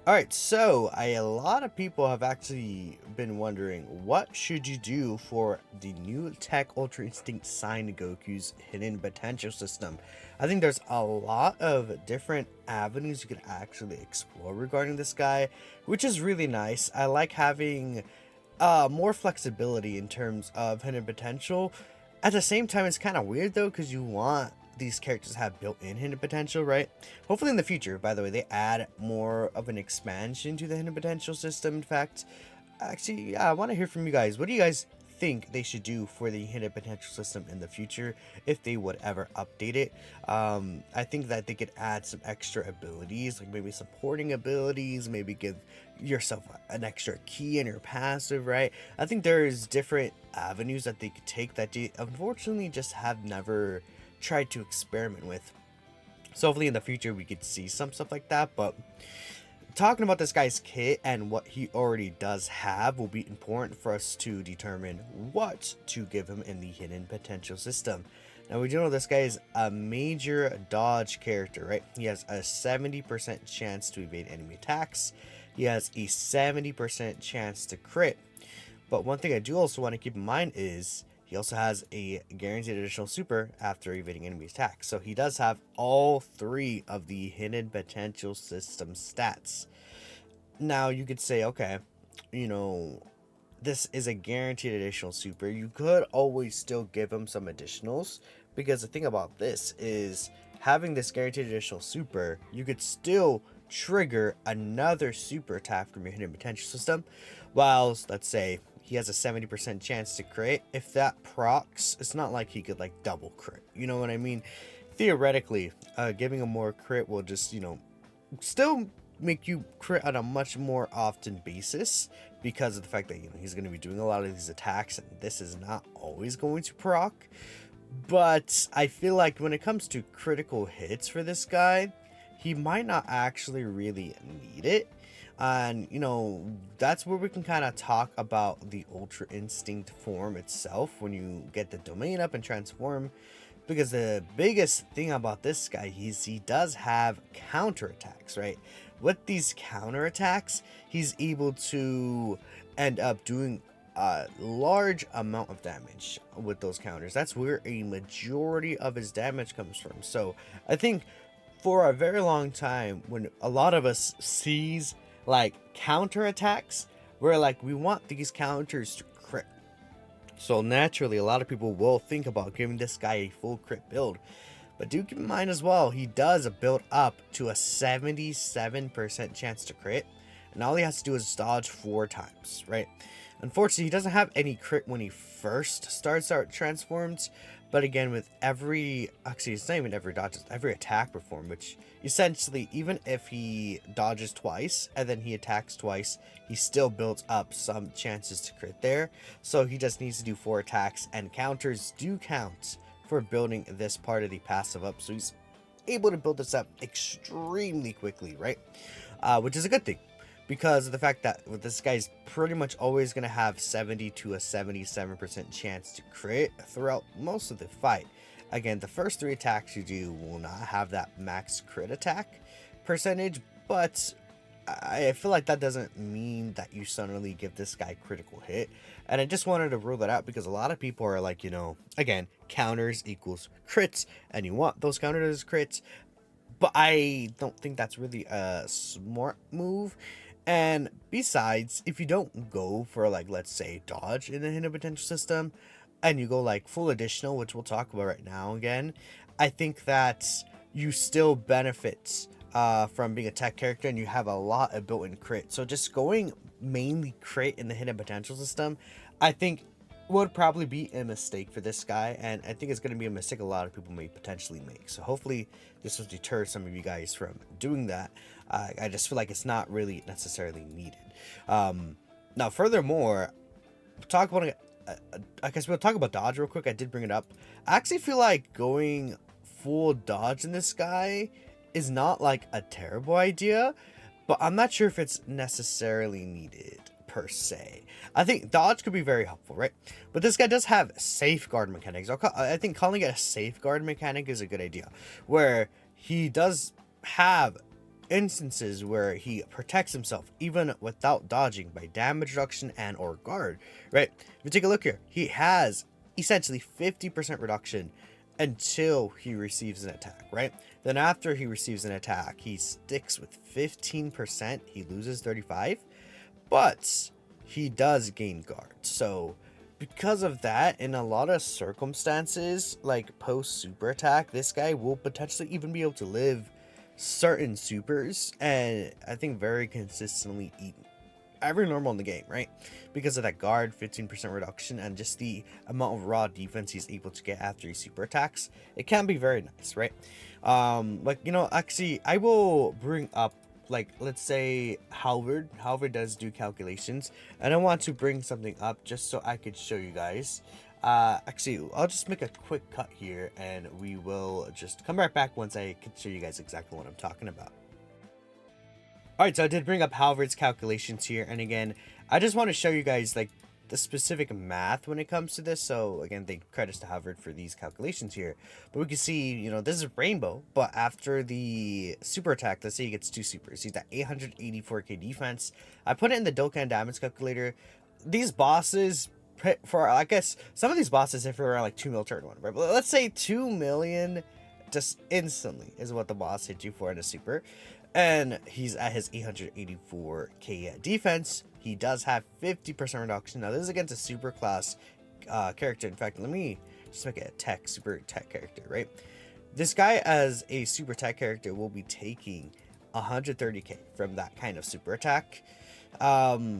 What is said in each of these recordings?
Alright, so a lot of people have actually been wondering, what should you do for the new TEQ Ultra Instinct Sign Goku's hidden potential system? I think there's a lot of different avenues you could actually explore regarding this guy, which is really nice. I like having more flexibility in terms of hidden potential. At the same time, it's kind of weird though, because you want these characters to have built-in hidden potential, right? Hopefully in the future, by the way, they add more of an expansion to the hidden potential system. In fact, actually, yeah, I want to hear from you guys. What do you guys think they should do for the hidden potential system in the future if they would ever update it? I think that they could add some extra abilities, like maybe supporting abilities, maybe give yourself an extra key in your passive, right? I think there's different avenues that they could take that they unfortunately just have never tried to experiment with. So hopefully in the future we could see some stuff like that. But talking about this guy's kit and what he already does have will be important for us to determine what to give him in the hidden potential system. Now we do know this guy is a major dodge character, right? He has a 70% chance to evade enemy attacks. He has a 70% chance to crit. But one thing I do also want to keep in mind is he also has a guaranteed additional super after evading enemy attacks. So he does have all three of the hidden potential system stats. Now you could say, okay, you know, this is a guaranteed additional super. You could always still give him some additionals, because the thing about this is having this guaranteed additional super, you could still trigger another super attack from your hidden potential system. While, let's say, he has a 70% chance to crit. If that procs, it's not like he could like double crit. You know what I mean? Theoretically, giving him more crit will just, you know, still make you crit on a much more often basis, because of the fact that, you know, he's going to be doing a lot of these attacks and this is not always going to proc. But I feel like when it comes to critical hits for this guy, he might not actually really need it. And, you know, that's where we can kind of talk about the Ultra Instinct form itself when you get the domain up and transform. Because the biggest thing about this guy is he does have counter attacks, right? With these counter attacks, he's able to end up doing a large amount of damage with those counters. That's where a majority of his damage comes from. So I think for a very long time, when a lot of us sees like counter attacks, we're like, we want these counters to crit. So naturally, a lot of people will think about giving this guy a full crit build. But do keep in mind as well, he does build up to a 77% chance to crit. And all he has to do is dodge 4 times, right? Unfortunately, he doesn't have any crit when he first starts out transformed. But again, with every, actually it's not even every dodge, it's every attack performed, which essentially, even if he dodges twice and then he attacks twice, he still builds up some chances to crit there. So he just needs to do 4 attacks, and counters do count for building this part of the passive up. So he's able to build this up extremely quickly, right? Which is a good thing, because of the fact that this guy's pretty much always going to have 70 to a 77% chance to crit throughout most of the fight. Again, the first 3 attacks you do will not have that max crit attack percentage, but I feel like that doesn't mean that you suddenly give this guy critical hit. And I just wanted to rule that out, because a lot of people are like, you know, again, counters equals crits, and you want those counters as crits. But I don't think that's really a smart move. And besides, if you don't go for, like, let's say dodge in the hidden potential system, and you go like full additional, which we'll talk about right now again, I think that you still benefit from being a tech character, and you have a lot of built-in crit. So just going mainly crit in the hidden potential system, I think would probably be a mistake for this guy, and I think it's going to be a mistake a lot of people may potentially make. So hopefully this will deter some of you guys from doing that. I just feel like it's not really necessarily needed. Now, furthermore, talk about I guess we'll talk about dodge real quick. I did bring it up. I actually feel like going full dodge in this guy is not like a terrible idea, but I'm not sure if it's necessarily needed per se. I think dodge could be very helpful, right? But this guy does have safeguard mechanics. I think calling it a safeguard mechanic is a good idea, where he does have instances where he protects himself even without dodging by damage reduction and or guard, right? If you take a look here, he has essentially 50% reduction until he receives an attack, right? Then after he receives an attack, he sticks with 15%, he loses 35, but he does gain guard. So because of that, in a lot of circumstances, like post super attack, this guy will potentially even be able to live certain supers, and I think very consistently eat every normal in the game, right? Because of that guard, 15% reduction, and just the amount of raw defense he's able to get after he super attacks, it can be very nice, right? Like, you know, actually, I will bring up, like, let's say Halvard does do calculations, and I want to bring something up just so I could show you guys. Actually, I'll just make a quick cut here, and we will just come right back once I can show you guys exactly what I'm talking about. Alright, so I did bring up Halvard's calculations here, and again, I just want to show you guys, like, the specific math when it comes to this. So again, thank credits to Halvard for these calculations here. But we can see, you know, this is Rainbow, but after the super attack, let's say he gets 2 supers, he's at 884k defense. I put it in the Dokkan damage calculator. These bosses, for, I guess, some of these bosses hit for around like 2 mil turn 1, right? But let's say 2 million just instantly is what the boss hit you for in a super. And he's at his 884k defense. He does have 50% reduction. Now, this is against a super class character. In fact, let me just make it a super tech character, right? This guy, as a super tech character, will be taking 130k from that kind of super attack,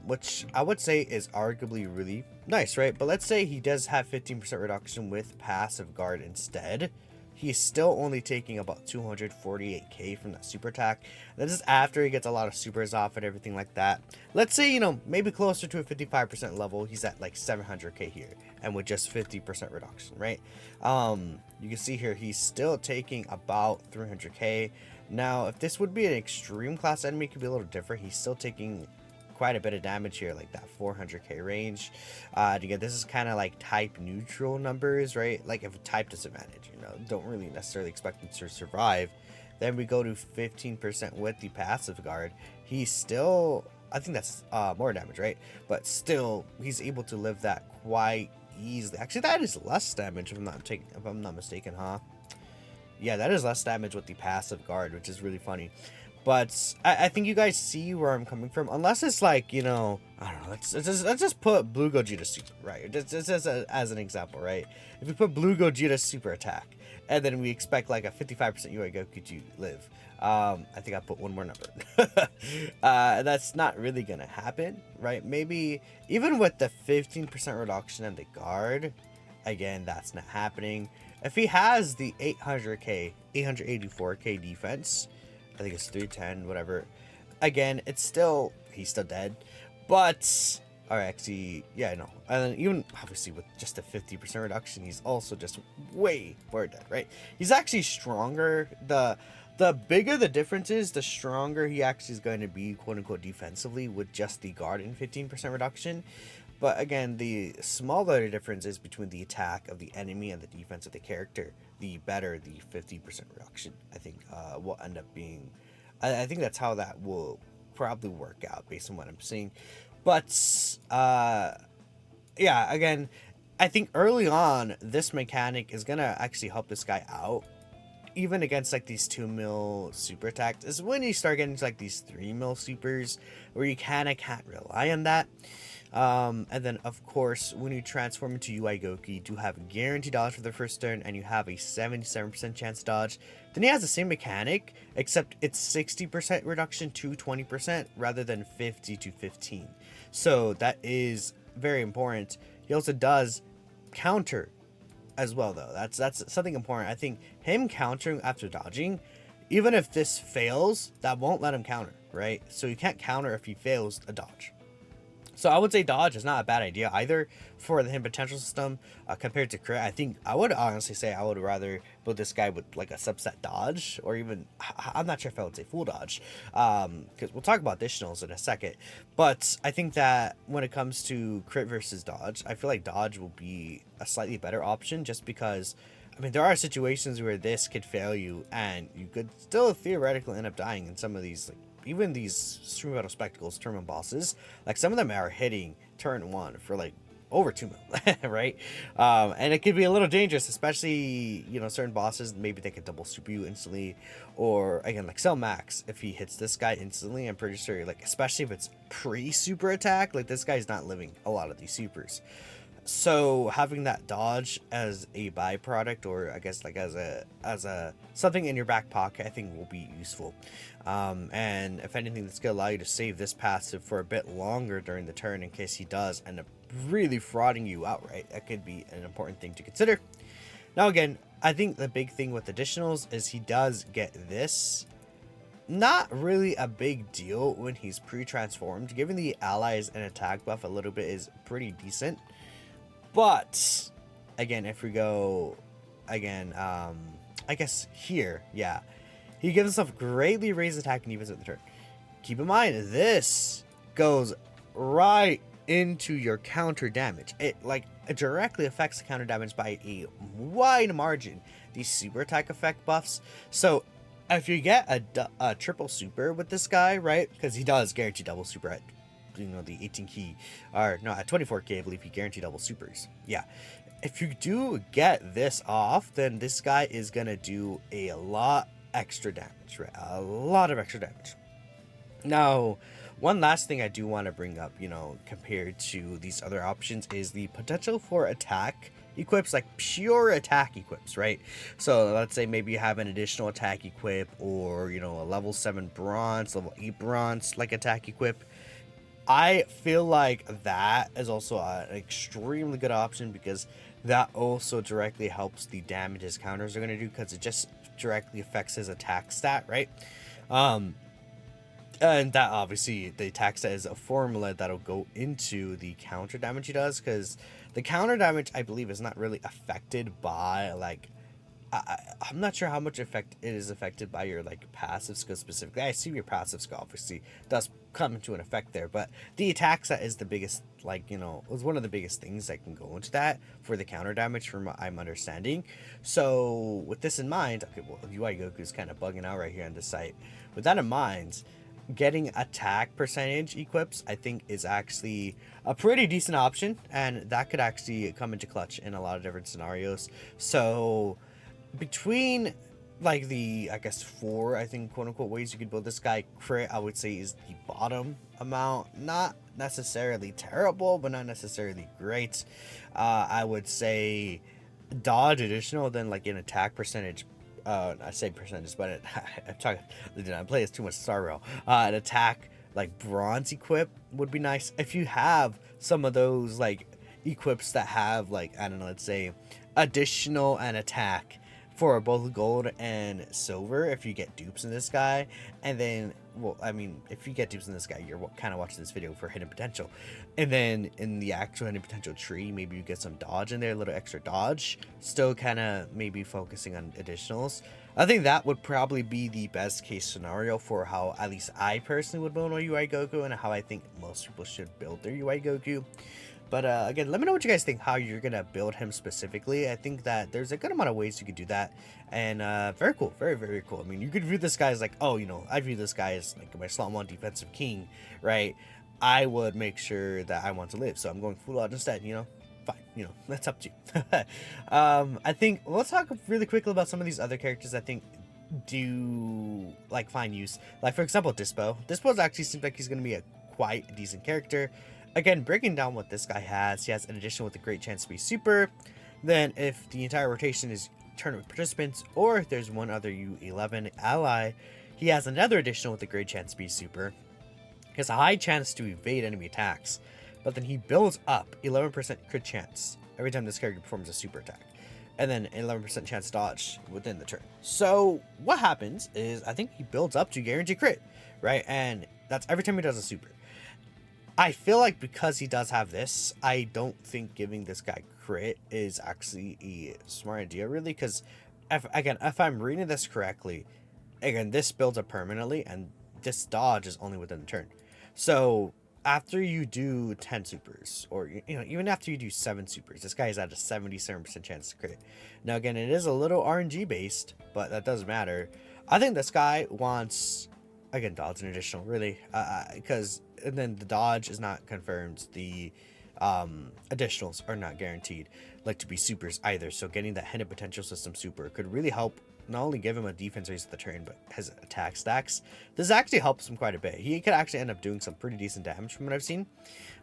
which I would say is arguably really nice, right? But let's say he does have 15% reduction with passive guard instead. He's still only taking about 248k from that super attack. This is after he gets a lot of supers off and everything like that. Let's say, you know, maybe closer to a 55% level, he's at like 700k here, and with just 50% reduction, right? You can see here he's still taking about 300k. Now, if this would be an extreme class enemy, it could be a little different. He's still taking quite a bit of damage here, like that 400k range. Again, this is kind of like type neutral numbers, right? Like if a type disadvantage, you know, don't really necessarily expect him to survive. Then we go to 15% with the passive guard. He's still, I think that's more damage, right? But still, he's able to live that quite easily. Actually, that is less damage if I'm not mistaken, huh? Yeah, that is less damage with the passive guard, which is really funny. But I think you guys see where I'm coming from. Unless it's like, you know, I don't know, let's just put Blue Gogeta super, right? Just as an example, right? If we put Blue Gogeta super attack, and then we expect like a 55% UI Goku to live. I think I put one more number. That's not really gonna happen, right? Maybe even with the 15% reduction in the guard, again, that's not happening. If he has the 884k defense, I think it's 310, whatever. Again, it's still, he's still dead. But, or actually, yeah, no. And then even, obviously, with just a 50% reduction, he's also just way more dead, right? He's actually stronger. The bigger the difference is, the stronger he actually is going to be, quote-unquote, defensively with just the guard and 15% reduction. But again, the smaller the difference is between the attack of the enemy and the defense of the character, the better the 50% reduction, I think, will end up being. I think that's how that will probably work out based on what I'm seeing. But, yeah, again, I think early on, this mechanic is going to actually help this guy out. Even against, like, these 2 mil super attacks is when you start getting to, like, these 3 mil supers where you kind of can't rely on that. And then, of course, when you transform into UI Goku, you do have a guaranteed dodge for the first turn, and you have a 77% chance to dodge. Then he has the same mechanic, except it's 60% reduction to 20% rather than 50 to 15. So that is very important. He also does counter as well, though. That's something important. I think him countering after dodging, even if this fails, that won't let him counter, right? So you can't counter if he fails a dodge. So I would say dodge is not a bad idea either for the hit potential system compared to crit. I think I would honestly say I would rather build this guy with like a subset dodge, or even, I'm not sure if I would say full dodge, because we'll talk about additionals in a second. But I think that when it comes to crit versus dodge, I feel like dodge will be a slightly better option just because I mean, there are situations where this could fail you, and you could still theoretically end up dying in some of these, like, even these Stream Battle Spectacles tournament bosses. Like, some of them are hitting turn 1 for, like, over 2 mil, right? And it could be a little dangerous, especially, you know, certain bosses, maybe they could double super you instantly. Or, again, like, Cell Max, if he hits this guy instantly, I'm pretty sure, like, especially if it's pre-super attack, like, this guy's not living a lot of these supers. So having that dodge as a byproduct, or I guess like as a something in your back pocket, I think will be useful. And if anything, that's gonna allow you to save this passive for a bit longer during the turn in case he does end up really frauding you outright. That could be an important thing to consider. Now again, I think the big thing with additionals is he does get this. Not really a big deal when he's pre-transformed. Giving the allies an attack buff a little bit is pretty decent. But again, if we go again, I guess here, yeah, he gives himself greatly raised attack and defense at the turn. Keep in mind, this goes right into your counter damage. It directly affects the counter damage by a wide margin. These super attack effect buffs. So if you get a triple super with this guy, right? Because he does guarantee double super at, you know, the 18 key, or no, at 24k, I believe he guaranteed double supers. Yeah, if you do get this off, then this guy is gonna do a lot extra damage, right? A lot of extra damage. Now, one last thing I do want to bring up, you know, compared to these other options, is the potential for attack equips, like pure attack equips, right? So let's say maybe you have an additional attack equip, or, you know, a level 7 bronze, level 8 bronze like attack equip. I feel like that is also an extremely good option, because that also directly helps the damage his counters are going to do, because it just directly affects his attack stat, right? And that obviously, the attack stat is a formula that'll go into the counter damage he does, because the counter damage, I believe, is not really affected by, like, I'm not sure how much effect it is affected by your, like, passive skill specifically. I assume your passive skill obviously does come into an effect there, but the attack set is the biggest, like, you know, was one of the biggest things that can go into that for the counter damage, from what I'm understanding. So with this in mind, okay, well, UI Goku's kind of bugging out right here on this site. With that in mind, getting attack percentage equips, I think, is actually a pretty decent option, and that could actually come into clutch in a lot of different scenarios. So between, like, the, I guess, 4, I think, quote unquote, ways you could build this guy, crit, I would say, is the bottom amount. Not necessarily terrible, but not necessarily great. I would say dodge additional, then, like, an attack percentage. I say percentage, but I'm talking, I play as too much Star Rail. An attack, like, bronze equip would be nice. If you have some of those, like, equips that have, like, I don't know, let's say additional and attack for both gold and silver, if you get dupes in this guy, and then, well, I mean, if you get dupes in this guy, you're kind of watching this video for hidden potential, and then in the actual hidden potential tree, maybe you get some dodge in there, a little extra dodge, still kind of maybe focusing on additionals. I think that would probably be the best case scenario for how at least I personally would build my UI Goku, and how I think most people should build their UI Goku. But again, let me know what you guys think, how you're going to build him specifically. I think that there's a good amount of ways you could do that. And very cool. Very, very cool. I mean, you could view this guy as like, oh, you know, I view this guy as like my slot 1 defensive king, right? I would make sure that I want to live. So I'm going full out instead, you know? Fine. You know, that's up to you. I think, let's talk really quickly about some of these other characters I think do, like, find use. Like, for example, Dispo. Dispo actually seems like he's going to be a quite decent character. Again, breaking down what this guy has, he has an addition with a great chance to be super. Then, if the entire rotation is tournament participants, or if there's one other U11 ally, he has another additional with a great chance to be super. He has a high chance to evade enemy attacks, but then he builds up 11% crit chance every time this character performs a super attack, and then 11% chance dodge within the turn. So what happens is, I think he builds up to guarantee crit, right? And that's every time he does a super. I feel like because he does have this, I don't think giving this guy crit is actually a smart idea, really, because if I'm reading this correctly, again, this builds up permanently, and this dodge is only within the turn. So after you do 10 supers, or you know, even after you do 7 supers, this guy is at a 77% chance to crit. Now again, it is a little RNG based, but that doesn't matter. I think this guy wants, again, dodge and additional, really, because and then the dodge is not confirmed, the additionals are not guaranteed like to be supers either, so getting that hidden potential system super could really help not only give him a defense raise at the turn, but his attack stacks. This actually helps him quite a bit. He could actually end up doing some pretty decent damage from what I've seen.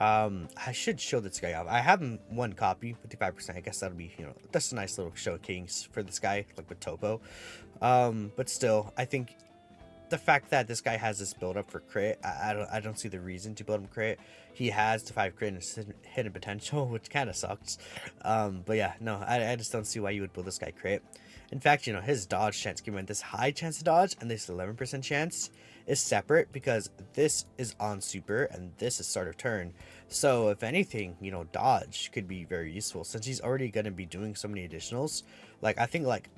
I should show this guy off. I have him one copy, 55%. I guess that'll be, you know, that's a nice little showcase for this guy, like with Topo. But still, I think the fact that this guy has this build up for crit, I don't see the reason to build him crit. He has the 5 crit and hidden potential, which kind of sucks. But yeah, no, I just don't see why you would build this guy crit. In fact, you know, his dodge chance, given this high chance to dodge and this 11% chance, is separate because this is on super and this is start of turn. So if anything, you know, dodge could be very useful since he's already going to be doing so many additionals. Like, I think like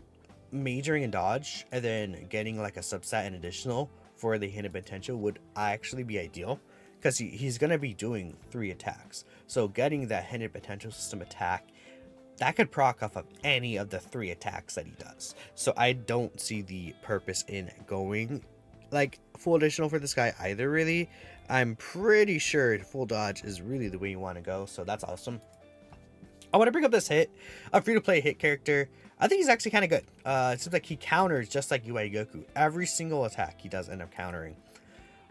majoring in dodge and then getting like a subset and additional for the hidden potential would actually be ideal because he's going to be doing 3 attacks. So getting that hidden potential system attack, that could proc off of any of the 3 attacks that he does. So I don't see the purpose in going like full additional for this guy either, really. I'm pretty sure full dodge is really the way you want to go, so that's awesome. I want to bring up this hit, a free-to-play hit character. I think he's actually kind of good. It seems like he counters just like UI Goku. Every single attack he does end up countering.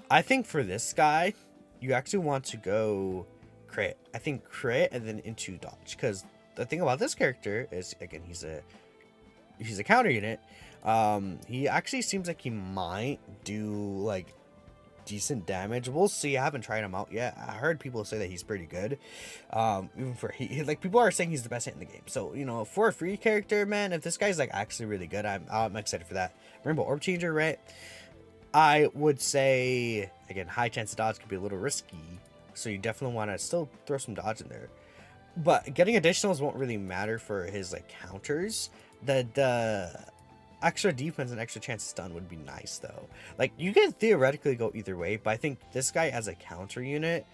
I think for this guy, you actually want to go crit. I think crit and then into dodge, because the thing about this character is, again, he's a counter unit. He actually seems like he might do like decent damage. We'll see. I haven't tried him out yet. I heard people say that he's pretty good. Even for like people are saying he's the best hit in the game. So, you know, for a free character, man, if this guy's like actually really good, I'm excited for that. Rainbow Orb Changer, right? I would say, again, high chance of dodge could be a little risky, so you definitely want to still throw some dodge in there. But getting additionals won't really matter for his like counters. The extra defense and extra chance to stun would be nice though. Like, you can theoretically go either way, but I think this guy as a counter unit,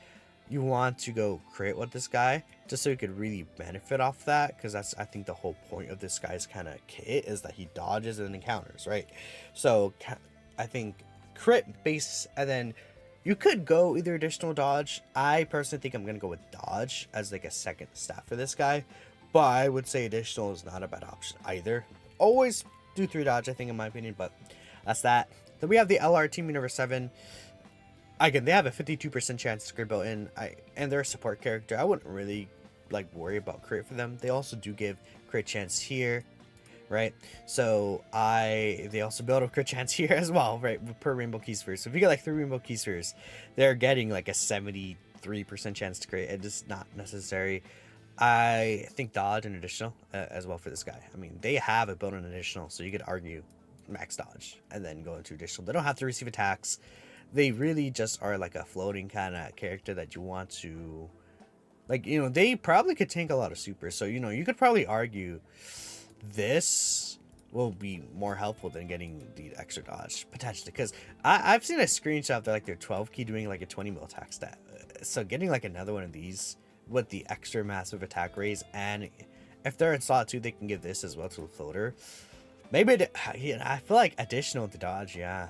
you want to go crit with this guy just so you could really benefit off that, because that's, I think, the whole point of this guy's kind of kit is that he dodges and encounters, right? So I think crit base, and then you could go either additional dodge. I personally think I'm gonna go with dodge as like a second stat for this guy, but I would say additional is not a bad option either. Always do 3 dodge, I think, in my opinion, but that's that. Then we have the LR team number 7. Again, they have a 52% chance to crit built in, and they're a support character. I wouldn't really like worry about crit for them. They also do give crit chance here, right? So they also build a crit chance here as well, right? Per Rainbow Key Spheres. So if you get like 3 Rainbow Key Spheres, they're getting like a 73% chance to crit. It is not necessary. I think dodge and additional as well for this guy. I mean, they have a built-in additional, so you could argue max dodge and then go into additional. They don't have to receive attacks. They really just are like a floating kind of character that you want to, like, you know, they probably could tank a lot of supers. So, you know, you could probably argue this will be more helpful than getting the extra dodge potentially, because I've seen a screenshot that like their 12 key doing like a 20 mil attack stat. So getting like another one of these with the extra massive attack raise, and if they're in slot 2, they can give this as well to a floater. Maybe I feel like additional to dodge, yeah.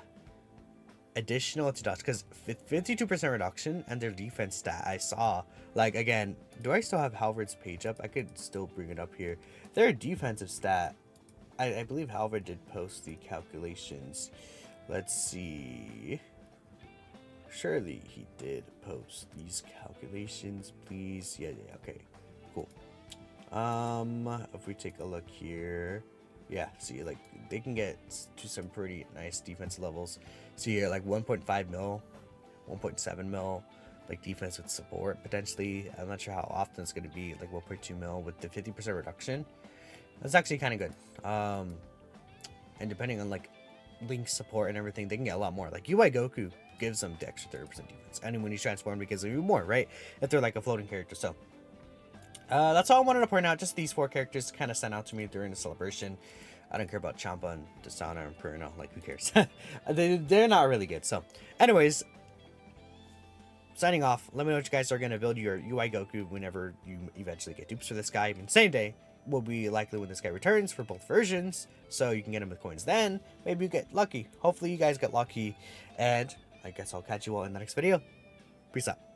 Additional to dodge, because 52% reduction and their defense stat I saw. Like, again, do I still have Halvard's page up? I could still bring it up here. Their defensive stat, I believe Halvard did post the calculations. Let's see. Surely he did post these calculations, please. Yeah, okay, cool. If we take a look here, yeah, see, like, they can get to some pretty nice defense levels. See here, like 1.5 mil, 1.7 mil, like defense with support potentially. I'm not sure how often it's going to be, like 1.2 mil with the 50% reduction. That's actually kind of good. And depending on like link support and everything, they can get a lot more. Like UI Goku gives them the extra 30% defense, and when he's transformed, he gives them even more, right? If they're like a floating character. So that's all I wanted to point out. Just these 4 characters kind of sent out to me during the celebration. I don't care about Champa and Desana and Purino. Like, who cares? They're not really good. So anyways, signing off. Let me know what you guys are going to build your UI Goku whenever you eventually get dupes for this guy. I mean, same day will be likely when this guy returns for both versions, so you can get him with coins then. Maybe you get lucky. Hopefully you guys get lucky, and I guess I'll catch you all in the next video. Peace out.